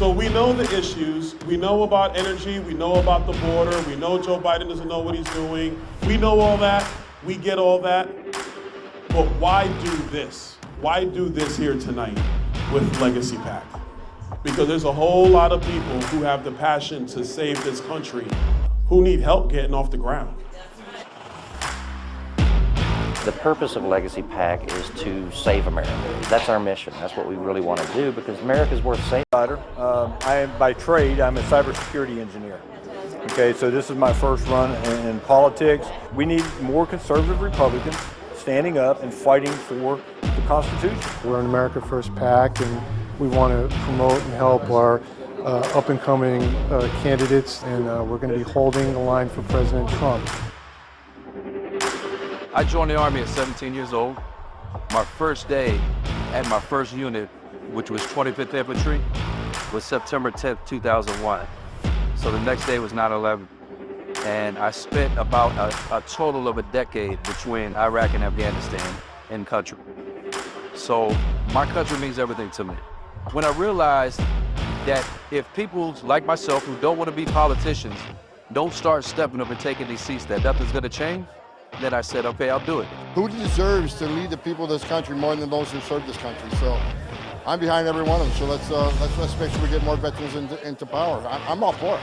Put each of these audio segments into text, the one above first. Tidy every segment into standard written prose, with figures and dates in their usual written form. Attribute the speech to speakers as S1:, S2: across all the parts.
S1: So we know the issues, we know about energy, we know about the border, we know Joe Biden doesn't know what he's doing. We know all that, we get all that. But why do this? Why do this here tonight with Legacy PAC? Because there's a whole lot of people who have the passion to save this country who need help getting off the ground.
S2: The purpose of Legacy PAC is to save America. That's our mission. That's what we really want to do because America is worth saving.
S3: I am by trade, I'm a cybersecurity engineer. Okay, so this is my first run in politics. We need more conservative Republicans standing up and fighting for the Constitution.
S4: We're an America First PAC, and we want to promote and help our up-and-coming candidates, and we're going to be holding the line for President Trump.
S5: I joined the Army at 17 years old. My first day at my first unit, which was 25th Infantry, was September 10th, 2001. So the next day was 9/11. And I spent about a total of a decade between Iraq and Afghanistan in country. So my country means everything to me. When I realized that if people like myself who don't want to be politicians don't start stepping up and taking these seats, that nothing's going to change, then I said, okay, I'll do it.
S6: Who deserves to lead the people of this country more than those who serve this country? So I'm behind every one of them. So let's make sure we get more veterans into power. I'm all for it.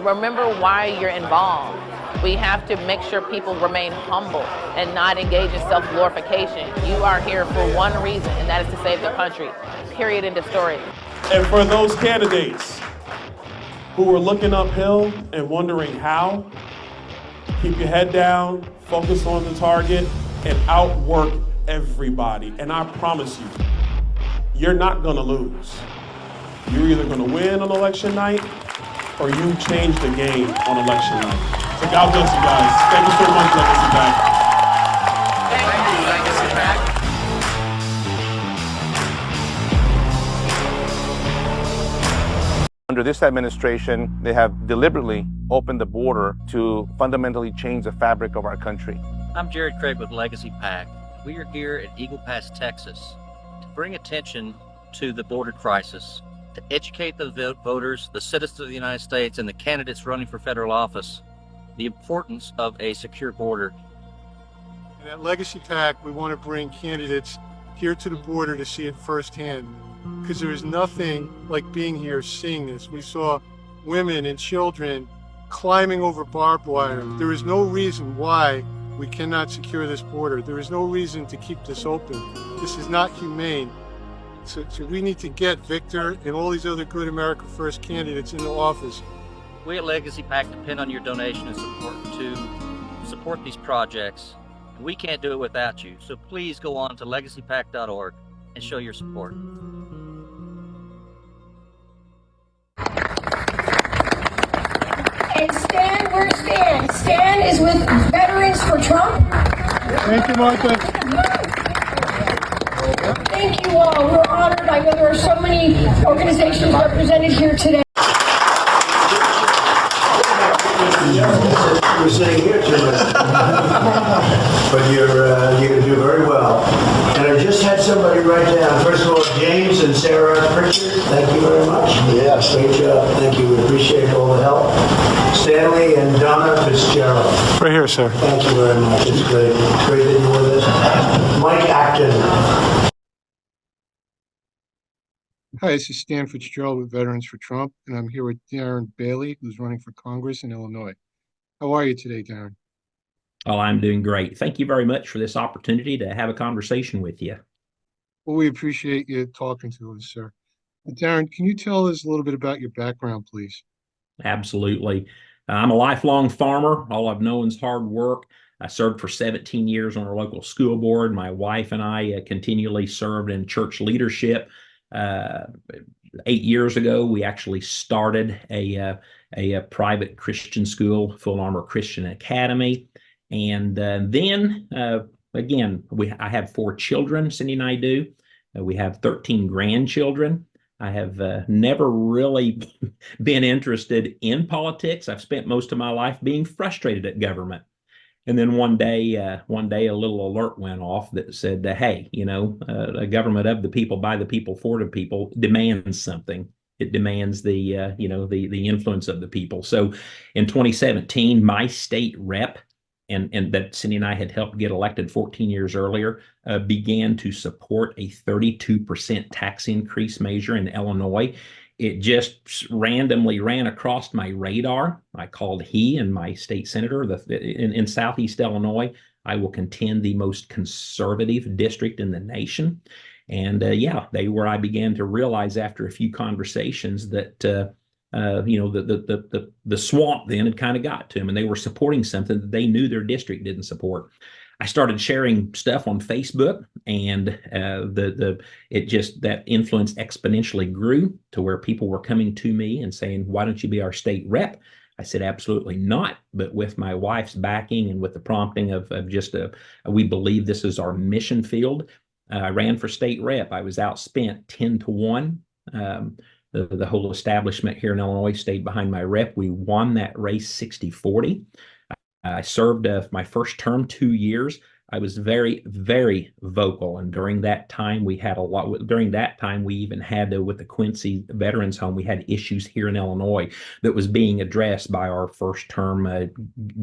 S7: Remember why you're involved. We have to make sure people remain humble and not engage in self-glorification. You are here for one reason, and that is to save the country. Period. End of story.
S1: And for those candidates who are looking uphill and wondering how, keep your head down, focus on the target, and outwork everybody. And I promise you, you're not gonna lose. You're either gonna win on election night or you change the game on election night. So God bless you guys. Thank you so much, Legacy PAC.
S7: Thank you, Legacy PAC.
S8: Under this administration, they have deliberately opened the border to fundamentally change the fabric of our country.
S9: I'm Jared Craig with Legacy PAC. We are here at Eagle Pass, Texas, to bring attention to the border crisis, to educate the voters, the citizens of the United States, and the candidates running for federal office, the importance of a secure border.
S4: And at Legacy PAC, we want to bring candidates here to the border to see it firsthand, because there is nothing like being here, seeing this. We saw women and children climbing over barbed wire. There is no reason why we cannot secure this border. There is no reason to keep this open. This is not humane. So we need to get Victor and all these other good America First candidates into office.
S9: We at Legacy PAC depend on your donation and support to support these projects. We can't do it without you. So please go on to legacypac.org and show your support.
S10: And Stan, where's Stan? Stan is with Veterans for Trump.
S4: Thank you, Martha.
S10: Thank you all. We're honored. I know there are so many organizations represented here today.
S11: We're sitting here tonight, but you're going to do very well. And I just had somebody write down, first of all, James and Sarah Pritchard, thank you very much. Yes. Great job. Thank you. We appreciate all the help. Stanley and Donna Fitzgerald.
S4: Right here, sir.
S11: Thank you very much. It's great. It's great that you're with us. Mike Acton.
S4: Hi, this is Stan Fitzgerald with Veterans for Trump, and I'm here with Darren Bailey, who's running for Congress in Illinois. How are you today, Darren?
S12: Oh, I'm doing great. Thank you very much for this opportunity to have a conversation with you.
S4: Well, we appreciate you talking to us, sir. Darren, can you tell us a little bit about your background, please?
S12: Absolutely. I'm a lifelong farmer. All I've known is hard work. I served for 17 years on our local school board. My wife and I continually served in church leadership. 8 years ago, we actually started a private Christian school, Full Armor Christian Academy. And then again, I have 4 children, Cindy and I do. We have 13 grandchildren. I have never really been interested in politics. I've spent most of my life being frustrated at government. And then one day, a little alert went off that said, "Hey, a government of the people, by the people, for the people demands something. It demands the influence of the people." So, in 2017, my state rep, and that Cindy and I had helped get elected 14 years earlier, began to support a 32% tax increase measure in Illinois. It just randomly ran across my radar. I called he and my state senator in Southeast Illinois. I will contend the most conservative district in the nation. And they were. I began to realize after a few conversations that the swamp then had kind of got to them, and they were supporting something that they knew their district didn't support. I started sharing stuff on Facebook, and that influence exponentially grew to where people were coming to me and saying, "Why don't you be our state rep?" I said, "Absolutely not." But with my wife's backing and with the prompting of we believe this is our mission field, I ran for state rep. I was outspent 10-1. The whole establishment here in Illinois stayed behind my rep. We won that race 60-40. I served my first term 2 years. I was very, very vocal. And during that time, we had a lot. During that time, we even had, with the Quincy Veterans Home, we had issues here in Illinois that was being addressed by our first term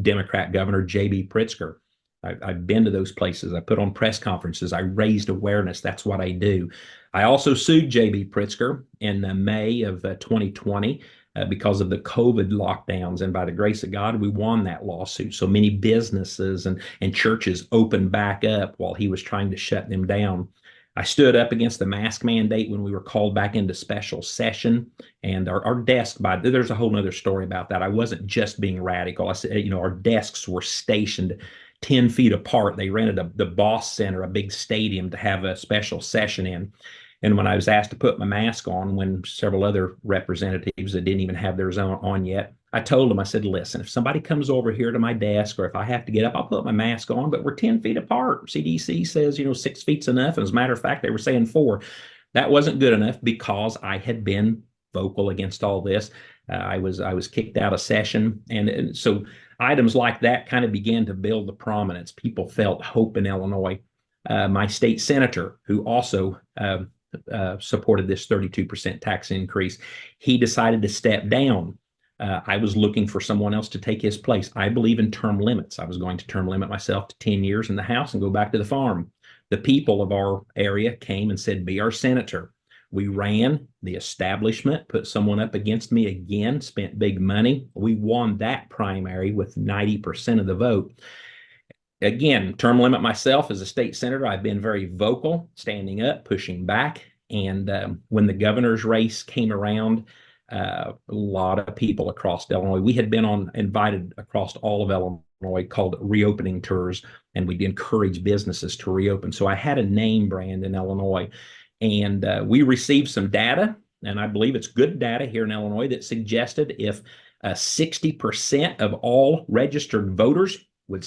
S12: Democrat Governor, J.B. Pritzker. I've been to those places. I put on press conferences. I raised awareness. That's what I do. I also sued J.B. Pritzker in May of 2020 because of the COVID lockdowns. And by the grace of God, we won that lawsuit. So many businesses and churches opened back up while he was trying to shut them down. I stood up against the mask mandate when we were called back into special session, and our desk, there's a whole nother story about that. I wasn't just being radical. I said, our desks were stationed 10 feet apart. They rented the Boss Center, a big stadium, to have a special session in. And when I was asked to put my mask on, when several other representatives that didn't even have theirs on yet, I told them, I said, "Listen, if somebody comes over here to my desk, or if I have to get up, I'll put my mask on, but we're 10 feet apart. CDC says, 6 feet's enough. And as a matter of fact, they were saying 4. That wasn't good enough because I had been vocal against all this. I was kicked out of session. And so items like that kind of began to build the prominence. People felt hope in Illinois. My state senator, who also supported this 32% tax increase, he decided to step down. I was looking for someone else to take his place. I believe in term limits. I was going to term limit myself to 10 years in the House and go back to the farm. The people of our area came and said, "Be our senator." We ran. The establishment put someone up against me again, spent big money. We won that primary with 90% of the vote. Again, term limit myself as a state senator. I've been very vocal, standing up, pushing back. And when the governor's race came around, a lot of people across Illinois, we had been invited across all of Illinois, called reopening tours, and we'd encourage businesses to reopen. So I had a name brand in Illinois. And we received some data, and I believe it's good data here in Illinois, that suggested if 60% of all registered voters would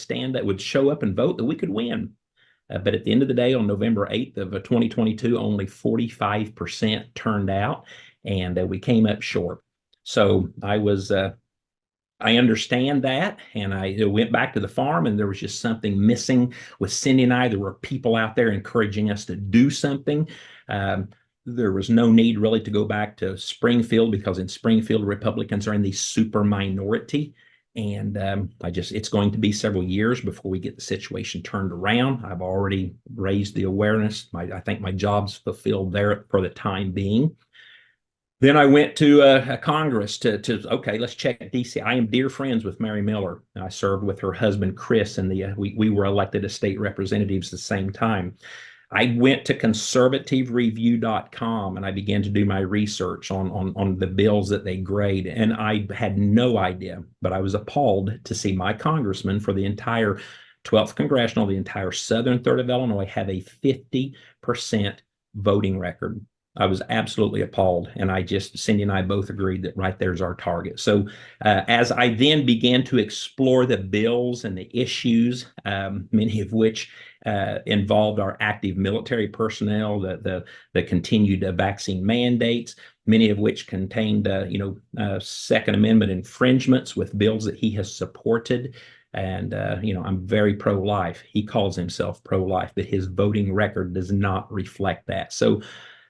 S12: show up and vote, that we could win. But at the end of the day, on November 8th of 2022, only 45% turned out, and we came up short. So I understand that, and I went back to the farm, and there was just something missing with Cindy and I. There were people out there encouraging us to do something. There was no need really to go back to Springfield, because in Springfield, Republicans are in the super minority. And it's going to be several years before we get the situation turned around. I've already raised the awareness. I think my job's fulfilled there for the time being. Then I went to Congress okay, let's check DC. I am dear friends with Mary Miller. I served with her husband, Chris, and we were elected as state representatives at the same time. I went to conservativereview.com and I began to do my research on the bills that they grade. And I had no idea, but I was appalled to see my congressman for the entire 12th Congressional, the entire southern third of Illinois, have a 50% voting record. I was absolutely appalled. And Cindy and I both agreed that right there's our target. So as I then began to explore the bills and the issues, many of which involved our active military personnel, the continued vaccine mandates, many of which contained Second Amendment infringements with bills that he has supported. And, I'm very pro-life. He calls himself pro-life, but his voting record does not reflect that. So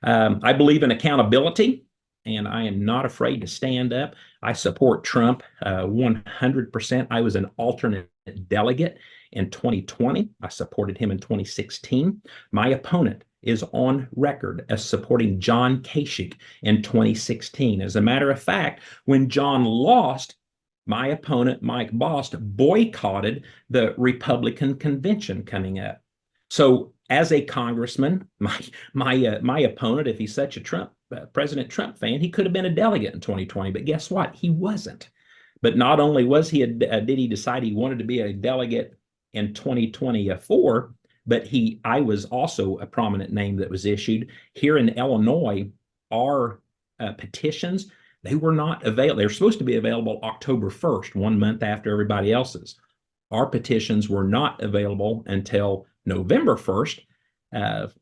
S12: I believe in accountability, and I am not afraid to stand up. I support Trump 100%. I was an alternate delegate in 2020. I supported him in 2016. My opponent is on record as supporting John Kasich in 2016. As a matter of fact, when John lost, my opponent, Mike Bost, boycotted the Republican convention coming up. So as a congressman, my opponent, if he's such a President Trump fan, he could have been a delegate in 2020, but guess what? He wasn't. But not only was he did he decide he wanted to be a delegate in 2024, but I was also a prominent name that was issued here in Illinois. Our petitions, they were not available. They were supposed to be available October 1st, 1 month after everybody else's. Our petitions were not available until November 1st,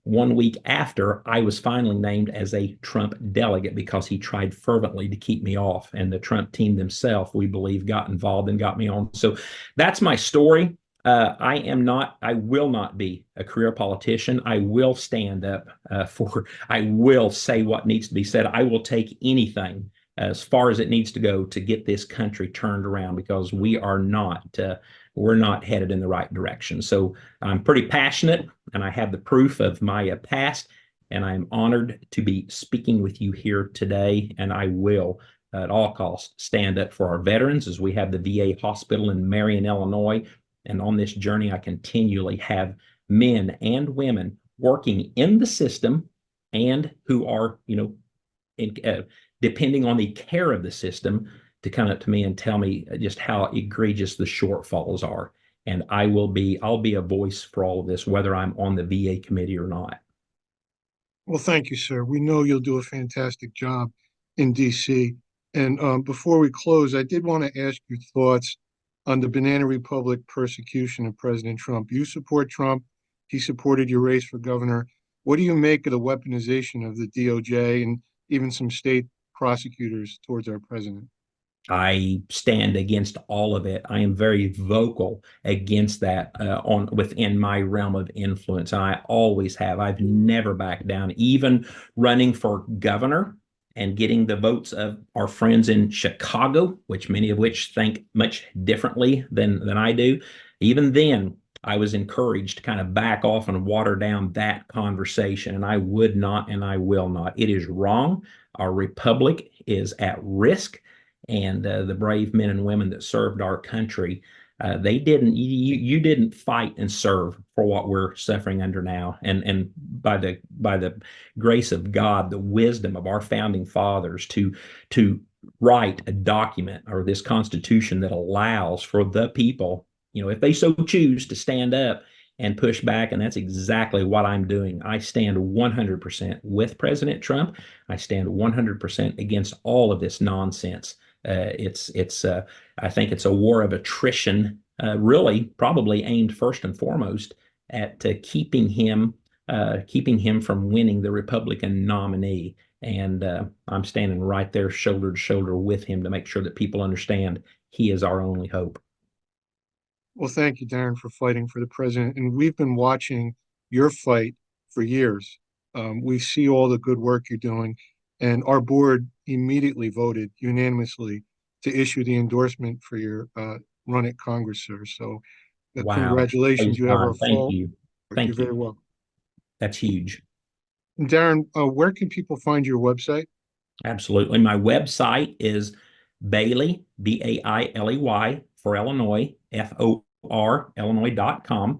S12: 1 week after I was finally named as a Trump delegate, because he tried fervently to keep me off. And the Trump team themselves, we believe, got involved and got me on. So that's my story. I will not be a career politician. I will stand up I will say what needs to be said. I will take anything as far as it needs to go to get this country turned around, because we're not headed in the right direction. So I'm pretty passionate, and I have the proof of my past, and I'm honored to be speaking with you here today. And I will, at all costs, stand up for our veterans, as we have the VA hospital in Marion, Illinois. And on this journey, I continually have men and women working in the system and who are, depending on the care of the system, to come up to me and tell me just how egregious the shortfalls are. And I'll be a voice for all of this, whether I'm on the VA committee or not.
S4: Well, thank you, sir. We know you'll do a fantastic job in DC. And before we close, I did want to ask your thoughts on the Banana Republic persecution of President Trump. You support Trump. He supported your race for governor. What do you make of the weaponization of the DOJ and even some state prosecutors towards our president?
S12: I stand against all of it. I am very vocal against that within my realm of influence. And I always have. I've never backed down, even running for governor and getting the votes of our friends in Chicago, many of which think much differently than I do. Even then, I was encouraged to kind of back off and water down that conversation. And I would not, and I will not. It is wrong. Our republic is at risk. And the brave men and women that served our country, you didn't fight and serve for what we're suffering under now. And by the grace of God, the wisdom of our founding fathers to write a document, or this Constitution, that allows for the people, if they so choose, to stand up and push back. And that's exactly what I'm doing. I stand 100% with President Trump. I stand 100% against all of this nonsense. I think it's a war of attrition, really probably aimed first and foremost at keeping him from winning the Republican nominee. And I'm standing right there shoulder to shoulder with him to make sure that people understand he is our only hope.
S4: Well, thank you, Darren, for fighting for the president. And we've been watching your fight for years. We see all the good work you're doing. And our board immediately voted unanimously to issue the endorsement for your run at Congress, sir. So
S12: wow.
S4: Congratulations. You have our full.
S12: Thank you. Thank you.
S4: You're very welcome.
S12: That's huge.
S4: And Darren, where can people find your website?
S12: Absolutely. My website is Bailey, Bailey, for Illinois, FOR, Illinois.com.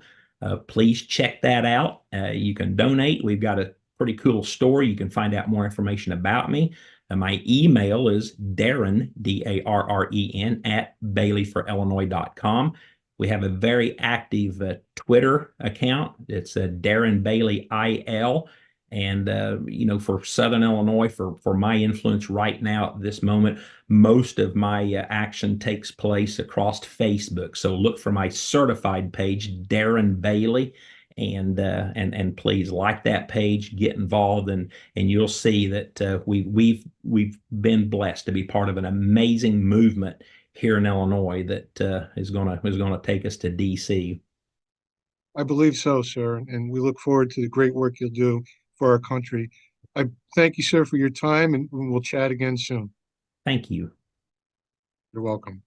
S12: Please check that out. You can donate. We've got a pretty cool store. You can find out more information about me. My email is Darren, Darren, at BaileyforIllinois.com. We have a very active Twitter account. It's Darren Bailey IL. And, for Southern Illinois, for my influence right now at this moment, most of my action takes place across Facebook. So look for my certified page, Darren Bailey. And please like that page, get involved, and you'll see that we've been blessed to be part of an amazing movement here in Illinois that is gonna take us to DC.
S4: I believe so, sir, and we look forward to the great work you'll do for our country. I thank you, sir, for your time, and we'll chat again soon.
S12: Thank you.
S4: You're welcome.